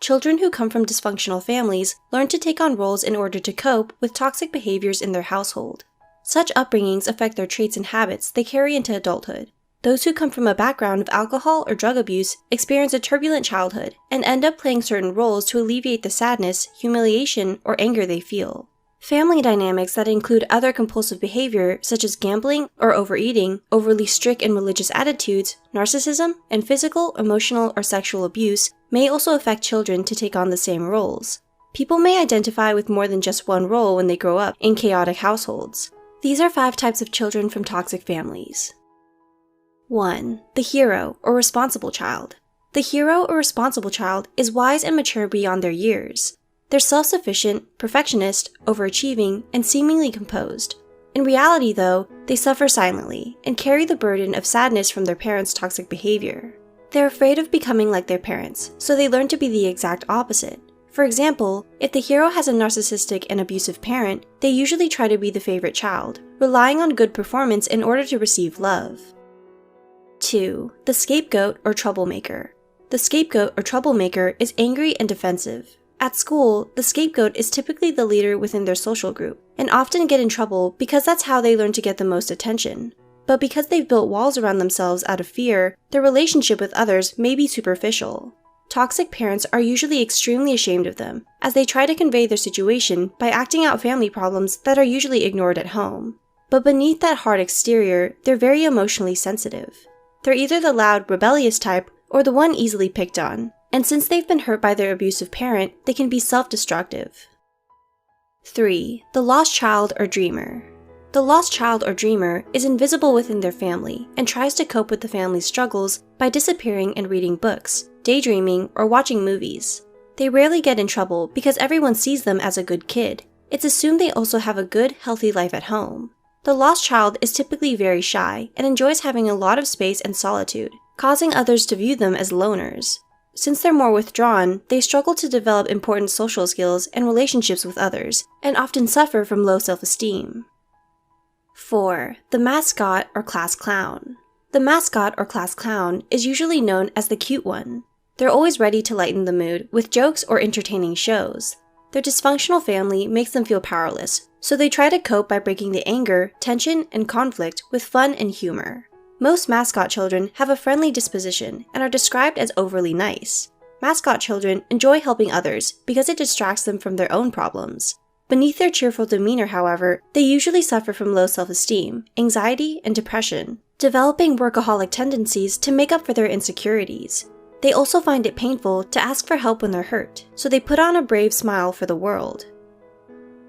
children who come from dysfunctional families learn to take on roles in order to cope with toxic behaviors in their household. Such upbringings affect their traits and habits they carry into adulthood. Those who come from a background of alcohol or drug abuse experience a turbulent childhood and end up playing certain roles to alleviate the sadness, humiliation, or anger they feel. Family dynamics that include other compulsive behavior such as gambling or overeating, overly strict and religious attitudes, narcissism, and physical, emotional, or sexual abuse may also affect children to take on the same roles. People may identify with more than just one role when they grow up in chaotic households. These are 5 types of children from toxic families. 1. The hero or responsible child. The hero or responsible child is wise and mature beyond their years. They're self-sufficient, perfectionist, overachieving, and seemingly composed. In reality, though, they suffer silently and carry the burden of sadness from their parents' toxic behavior. They're afraid of becoming like their parents, so they learn to be the exact opposite. For example, if the hero has a narcissistic and abusive parent, they usually try to be the favorite child, relying on good performance in order to receive love. 2. The scapegoat or troublemaker. The scapegoat or troublemaker is angry and defensive. At school, the scapegoat is typically the leader within their social group, and often get in trouble because that's how they learn to get the most attention. But because they've built walls around themselves out of fear, their relationship with others may be superficial. Toxic parents are usually extremely ashamed of them, as they try to convey their situation by acting out family problems that are usually ignored at home. But beneath that hard exterior, they're very emotionally sensitive. They're either the loud, rebellious type or the one easily picked on. And since they've been hurt by their abusive parent, they can be self-destructive. 3. The lost child or dreamer. The lost child or dreamer is invisible within their family and tries to cope with the family's struggles by disappearing and reading books, daydreaming, or watching movies. They rarely get in trouble because everyone sees them as a good kid. It's assumed they also have a good, healthy life at home. The lost child is typically very shy and enjoys having a lot of space and solitude, causing others to view them as loners. Since they're more withdrawn, they struggle to develop important social skills and relationships with others, and often suffer from low self-esteem. 4. The mascot or class clown. The mascot or class clown is usually known as the cute one. They're always ready to lighten the mood with jokes or entertaining shows. Their dysfunctional family makes them feel powerless, so they try to cope by breaking the anger, tension, and conflict with fun and humor. Most mascot children have a friendly disposition and are described as overly nice. Mascot children enjoy helping others because it distracts them from their own problems. Beneath their cheerful demeanor, however, they usually suffer from low self-esteem, anxiety, and depression, developing workaholic tendencies to make up for their insecurities. They also find it painful to ask for help when they're hurt, so they put on a brave smile for the world.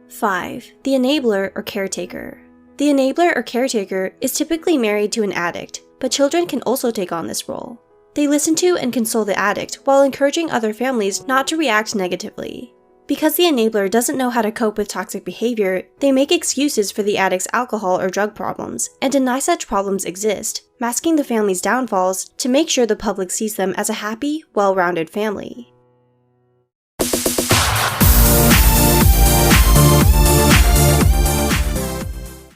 5. The enabler or caretaker. The enabler or caretaker is typically married to an addict, but children can also take on this role. They listen to and console the addict while encouraging other families not to react negatively. Because the enabler doesn't know how to cope with toxic behavior, they make excuses for the addict's alcohol or drug problems and deny such problems exist, masking the family's downfalls to make sure the public sees them as a happy, well-rounded family.